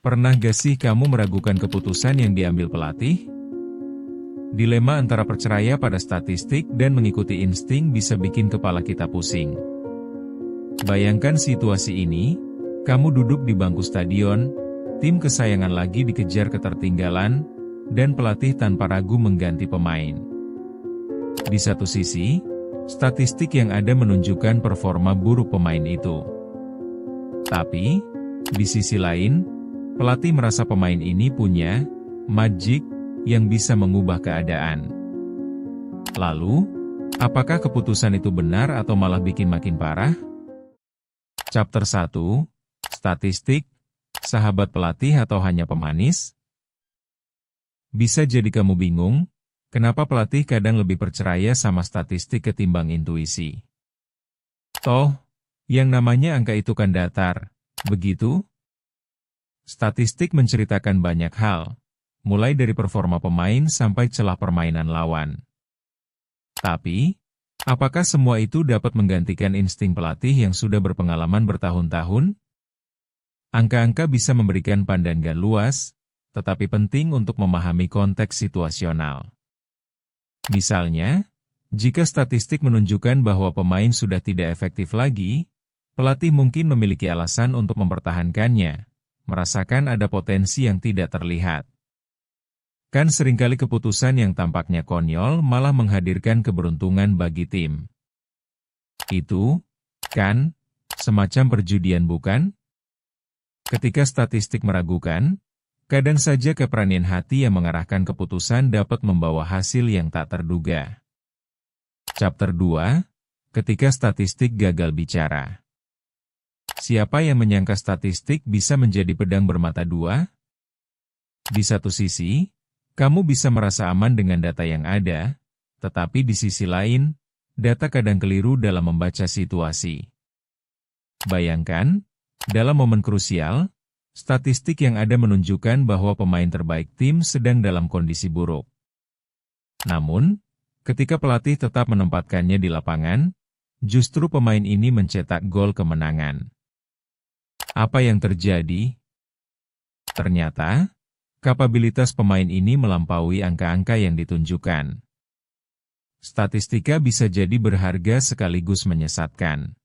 Pernah gak sih kamu meragukan keputusan yang diambil pelatih? Dilema antara percaya pada statistik dan mengikuti insting bisa bikin kepala kita pusing. Bayangkan situasi ini, kamu duduk di bangku stadion, tim kesayangan lagi dikejar ketertinggalan, dan pelatih tanpa ragu mengganti pemain. Di satu sisi, statistik yang ada menunjukkan performa buruk pemain itu. Tapi, di sisi lain, pelatih merasa pemain ini punya magic yang bisa mengubah keadaan. Lalu, apakah keputusan itu benar atau malah bikin makin parah? Chapter 1, Statistik, Sahabat Pelatih atau hanya pemanis? Bisa jadi kamu bingung, kenapa pelatih kadang lebih percaya sama statistik ketimbang intuisi. Toh, yang namanya angka itu kan datar, begitu? Statistik menceritakan banyak hal, mulai dari performa pemain sampai celah permainan lawan. Tapi, apakah semua itu dapat menggantikan insting pelatih yang sudah berpengalaman bertahun-tahun? Angka-angka bisa memberikan pandangan luas, tetapi penting untuk memahami konteks situasional. Misalnya, jika statistik menunjukkan bahwa pemain sudah tidak efektif lagi, pelatih mungkin memiliki alasan untuk mempertahankannya, merasakan ada potensi yang tidak terlihat. Kan seringkali keputusan yang tampaknya konyol malah menghadirkan keberuntungan bagi tim. Itu, kan, semacam perjudian bukan? Ketika statistik meragukan, kadang saja keberanian hati yang mengarahkan keputusan dapat membawa hasil yang tak terduga. Chapter 2, Ketika Statistik Gagal Bicara. Siapa yang menyangka statistik bisa menjadi pedang bermata dua? Di satu sisi, kamu bisa merasa aman dengan data yang ada, tetapi di sisi lain, data kadang keliru dalam membaca situasi. Bayangkan, dalam momen krusial, statistik yang ada menunjukkan bahwa pemain terbaik tim sedang dalam kondisi buruk. Namun, ketika pelatih tetap menempatkannya di lapangan, justru pemain ini mencetak gol kemenangan. Apa yang terjadi? Ternyata, kapabilitas pemain ini melampaui angka-angka yang ditunjukkan. Statistika bisa jadi berharga sekaligus menyesatkan.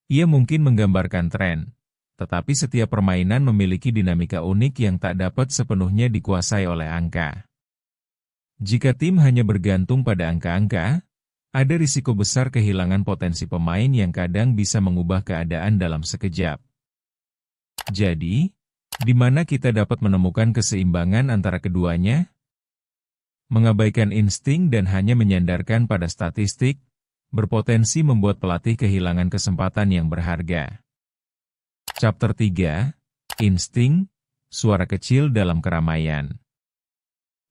Ia mungkin menggambarkan tren, tetapi setiap permainan memiliki dinamika unik yang tak dapat sepenuhnya dikuasai oleh angka. Jika tim hanya bergantung pada angka-angka, ada risiko besar kehilangan potensi pemain yang kadang bisa mengubah keadaan dalam sekejap. Jadi, di mana kita dapat menemukan keseimbangan antara keduanya? Mengabaikan insting dan hanya menyandarkan pada statistik, berpotensi membuat pelatih kehilangan kesempatan yang berharga. Chapter 3, Insting, Suara Kecil dalam Keramaian.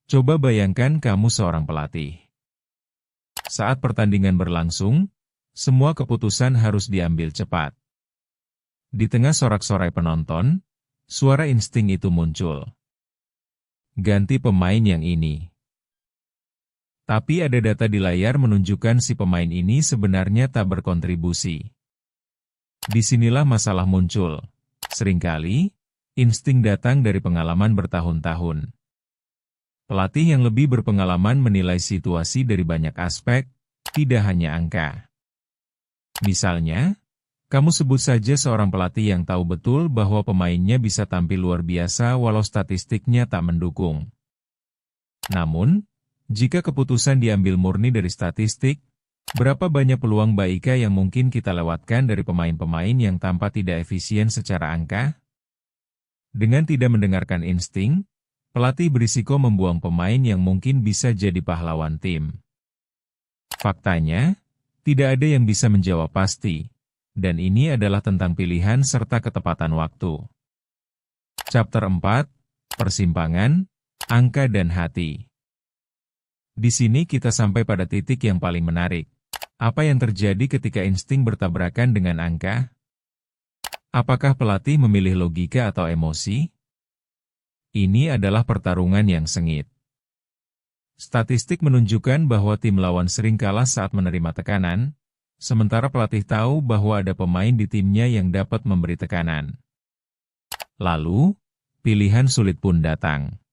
Coba bayangkan kamu seorang pelatih. Saat pertandingan berlangsung, semua keputusan harus diambil cepat. Di tengah sorak-sorai penonton, suara insting itu muncul. Ganti pemain yang ini. Tapi ada data di layar menunjukkan si pemain ini sebenarnya tak berkontribusi. Disinilah masalah muncul. Seringkali, insting datang dari pengalaman bertahun-tahun. Pelatih yang lebih berpengalaman menilai situasi dari banyak aspek, tidak hanya angka. Misalnya, kamu sebut saja seorang pelatih yang tahu betul bahwa pemainnya bisa tampil luar biasa walau statistiknya tak mendukung. Namun, jika keputusan diambil murni dari statistik, berapa banyak peluang baika yang mungkin kita lewatkan dari pemain-pemain yang tampak tidak efisien secara angka? Dengan tidak mendengarkan insting, pelatih berisiko membuang pemain yang mungkin bisa jadi pahlawan tim. Faktanya, tidak ada yang bisa menjawab pasti. Dan ini adalah tentang pilihan serta ketepatan waktu. Chapter 4, Persimpangan, Angka dan Hati. Di sini kita sampai pada titik yang paling menarik. Apa yang terjadi ketika insting bertabrakan dengan angka? Apakah pelatih memilih logika atau emosi? Ini adalah pertarungan yang sengit. Statistik menunjukkan bahwa tim lawan sering kalah saat menerima tekanan, sementara pelatih tahu bahwa ada pemain di timnya yang dapat memberi tekanan. Lalu, pilihan sulit pun datang.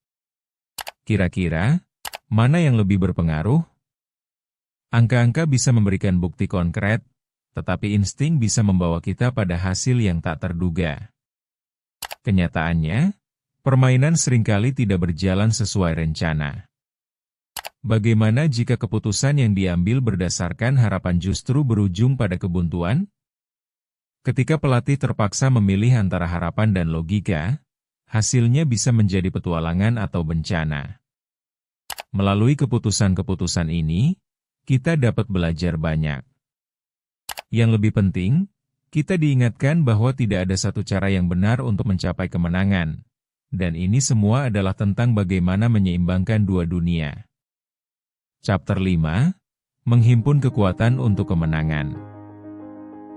Kira-kira, mana yang lebih berpengaruh? Angka-angka bisa memberikan bukti konkret, tetapi insting bisa membawa kita pada hasil yang tak terduga. Kenyataannya, permainan seringkali tidak berjalan sesuai rencana. Bagaimana jika keputusan yang diambil berdasarkan harapan justru berujung pada kebuntuan? Ketika pelatih terpaksa memilih antara harapan dan logika, hasilnya bisa menjadi petualangan atau bencana. Melalui keputusan-keputusan ini, kita dapat belajar banyak. Yang lebih penting, kita diingatkan bahwa tidak ada satu cara yang benar untuk mencapai kemenangan, dan ini semua adalah tentang bagaimana menyeimbangkan dua dunia. Chapter 5, Menghimpun Kekuatan untuk Kemenangan.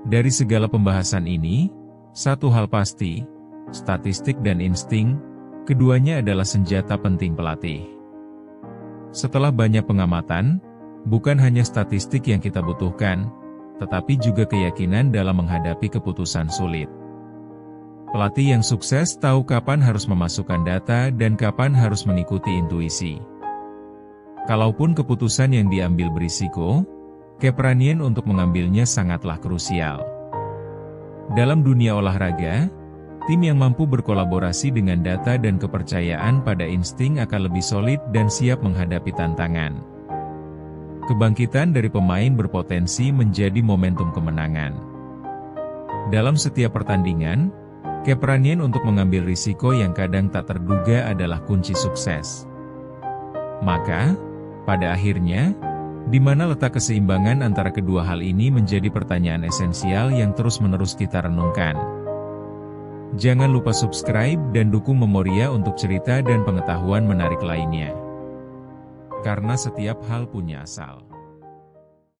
Dari segala pembahasan ini, satu hal pasti, statistik dan insting, keduanya adalah senjata penting pelatih. Setelah banyak pengamatan, bukan hanya statistik yang kita butuhkan, tetapi juga keyakinan dalam menghadapi keputusan sulit. Pelatih yang sukses tahu kapan harus memasukkan data dan kapan harus mengikuti intuisi. Kalaupun keputusan yang diambil berisiko, keberanian untuk mengambilnya sangatlah krusial. Dalam dunia olahraga, tim yang mampu berkolaborasi dengan data dan kepercayaan pada insting akan lebih solid dan siap menghadapi tantangan. Kebangkitan dari pemain berpotensi menjadi momentum kemenangan. Dalam setiap pertandingan, keberanian untuk mengambil risiko yang kadang tak terduga adalah kunci sukses. Maka, pada akhirnya, di mana letak keseimbangan antara kedua hal ini menjadi pertanyaan esensial yang terus-menerus kita renungkan. Jangan lupa subscribe dan dukung Memoria untuk cerita dan pengetahuan menarik lainnya. Karena setiap hal punya asal.